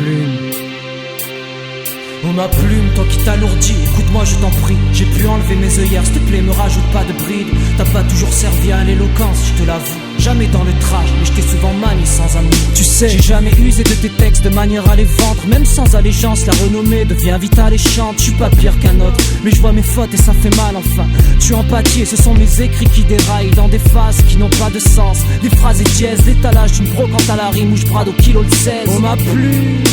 plume. Oh ma plume, toi qui t'alourdis, écoute-moi je t'en prie. J'ai pu enlever mes œillères, s'il te plaît me rajoute pas de bride. T'as pas toujours servi à l'éloquence, je te l'avoue. Jamais dans le trash, mais je t'ai souvent manié sans amour. Tu sais, j'ai jamais usé de tes textes de manière à les vendre. Même sans allégeance, la renommée devient vite alléchante. Je suis pas pire qu'un autre, mais je vois mes fautes et ça fait mal enfin. Tu empathie et ce sont mes écrits qui déraillent dans des phases qui n'ont pas de sens. Des phrases et dièses, l'étalage d'une brocante à la rime où je brade au kilo le 16. Oh ma plume,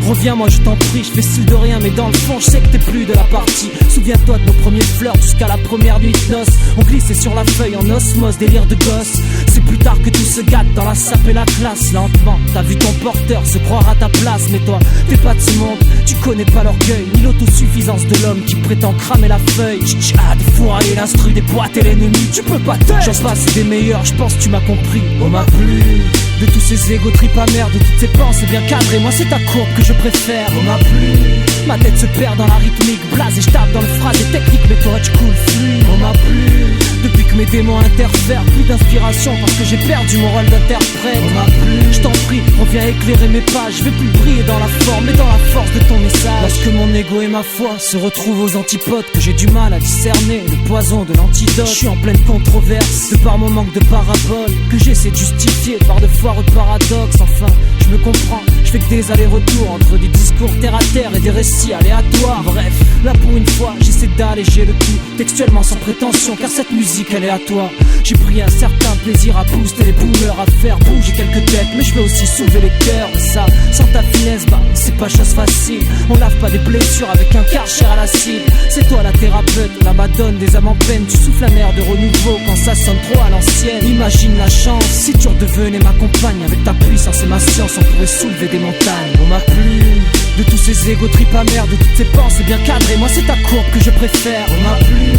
reviens moi je t'en prie, je fais style de rien mais dans le fond je sais que t'es plus de la partie. Souviens-toi de nos premiers flirts jusqu'à la première nuit de noces. On glissait sur la feuille en osmose, délire de gosse. C'est plus tard que tout se gâte dans la sape et la classe. Lentement, t'as vu ton porteur se croire à ta place. Mais toi, t'es pas de ce monde, tu connais pas l'orgueil ni l'autosuffisance de l'homme qui prétend cramer la feuille. Des fourrailles et l'instru, des boîtes et l'ennemi. Tu peux pas taire, j'en passe des meilleurs, je pense tu m'as compris. On m'a plu de tous ces égos tripes amers, de toutes ces pensées bien cadrées. Moi c'est ta courbe que je préfère. On m'a plu, ma tête se perd dans la rythmique. Blase et je tape dans le phrase et technique, mais toi tu coules fluide. On m'a plu, depuis que mes démons interfèrent. Plus d'inspiration parce que j'ai perdu mon rôle d'interprète. On m'a plu, je t'en prie, reviens éclairer mes pages. Je vais plus briller dans la forme mais dans la force de ton message. Lorsque mon ego et ma foi se retrouvent aux antipodes, que j'ai du mal à discerner le poison de l'antidote. Je suis en pleine controverse, de par mon manque de parabole, que j'essaie de justifier par de foireux paradoxes. Enfin, je me comprends, je fais que des allers-retours entre des discours terre à terre et des récits aléatoires. Bref, là pour une fois, j'essaie d'alléger le tout, textuellement sans prétention, car cette musique elle est à toi. J'ai pris un certain plaisir à booster les boomers, à faire bouger quelques têtes, mais je veux aussi soulever les cœurs. Et ça, sans ta finesse, bah c'est pas chose facile. On lave pas des blessures avec un karcher à la cible. C'est toi la thérapeute, la madone des âmes en peine. Tu souffles un air de renouveau quand ça sonne trop à l'ancienne. Imagine la chance, si tu redevenais ma compagne. Avec ta puissance et ma science, on pourrait soulever des montagnes. On m'a plu de tous ces égos tripes amers, de toutes ces pensées bien cadrées. Moi c'est ta courbe que je préfère. On m'a plu,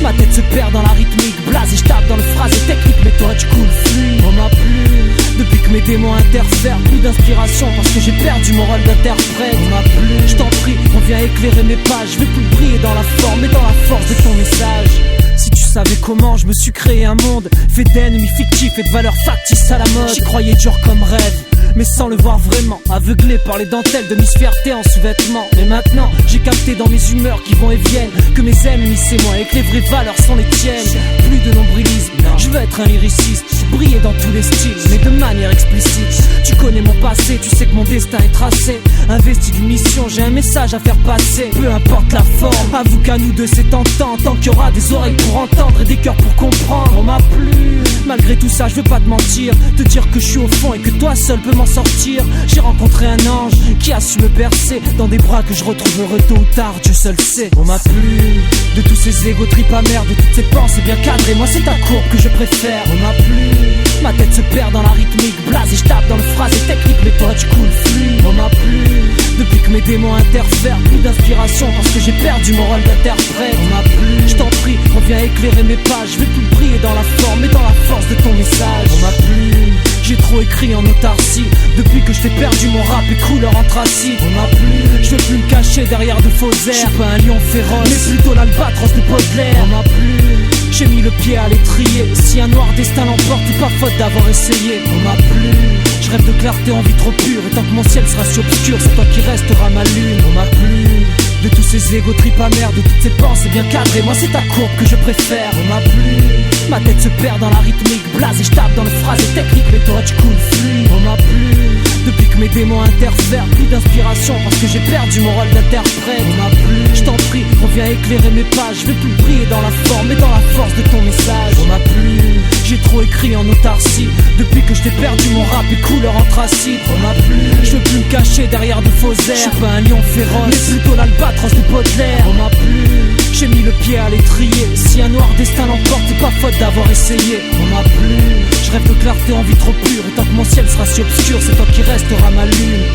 ma tête se perd dans la rythmique. Blase et je tape dans le phrase et technique, mais toi tu coules fluide. On m'a plu, depuis que mes démons interfèrent. Plus d'inspiration parce que j'ai perdu mon rôle d'interprète. On m'a plu, je t'en prie, reviens éclairer mes pages. Je vais plus briller dans la forme mais dans la force de ton message. Si tu savais comment je me suis créé un monde fait d'ennemis fictifs et de valeurs factices à la mode. J'y croyais dur comme rêve, mais sans le voir vraiment, aveuglé par les dentelles de Miss Fierté en sous-vêtements. Mais maintenant, j'ai capté dans mes humeurs qui vont et viennent que mes ennemis c'est moi et que les vraies valeurs sont les tiennes. Plus de nombrilisme, je veux être un lyriciste, briller dans tous les styles, mais de manière explicite. Tu connais mon passé, tu sais que mon destin est tracé. Investi d'une mission, j'ai un message à faire passer. Peu importe la forme, avoue qu'à nous deux c'est tentant. Tant qu'il y aura des oreilles pour entendre et des cœurs pour comprendre. On m'a plu, malgré tout ça je veux pas te mentir, te dire que je suis au fond et que toi seul peux m'en sortir. J'ai rencontré un ange qui a su me bercer dans des bras que je retrouverai tôt ou tard, Dieu seul sait. On m'a plu de tous ces égos tripes amers, de toutes ces pensées bien cadrées. Moi c'est ta courbe que je préfère. On m'a plu, ma tête se perd dans la rythmique. Blase et je tape dans le phrase et technique, mais toi tu coules fluide. On m'a plu, depuis que mes démons interfèrent. Plus d'inspiration parce que j'ai perdu mon rôle d'interprète. On m'a plu, je t'en prie, reviens éclairer mes pages. Je vais plus briller dans la forme mais dans la force de ton message. On m'a plu, j'ai trop écrit en autarcie depuis que je t'ai perdu mon rap et couleur anthracite. On m'a plu, je veux plus me cacher derrière de faux airs. Je suis pas un lion féroce, mais plutôt l'albatros de Baudelaire. On m'a plu, j'ai mis le pied à l'étrier. Si un noir destin l'emporte, c'est pas faute d'avoir essayé. On m'a plu, je rêve de clarté en vie trop pure. Et tant que mon ciel sera si obscur, c'est toi qui resteras ma lune. On m'a plu de tous ces égos tripes amers, de toutes ces pensées bien cadrées. Moi c'est ta courbe que je préfère. On m'a plu, ma tête se perd dans la rythmique. Blase et je tape dans le phrase et technique, mais toi tu coules fluide. On m'a plu, depuis que mes démons interfèrent. Plus d'inspiration parce que j'ai perdu mon rôle d'interprète. On m'a plu, je t'en prie, reviens éclairer mes pages. Je vais plus briller dans la forme mais dans la force de ton message. On m'a plu, j'ai trop écrit en autarcie depuis que je t'ai perdu mon rap et couleur anthracite. On m'a plu, je veux plus me cacher derrière de faux airs. Je suis pas un lion féroce, mais plutôt l'albatros de Baudelaire. On m'a plu, j'ai mis le pied à l'étrier. Si un noir destin l'emporte, c'est pas faute d'avoir essayé. On m'a plu, je rêve de clarté en vie trop pure. Et tant que mon ciel sera si obscur, c'est toi qui resteras ma lune.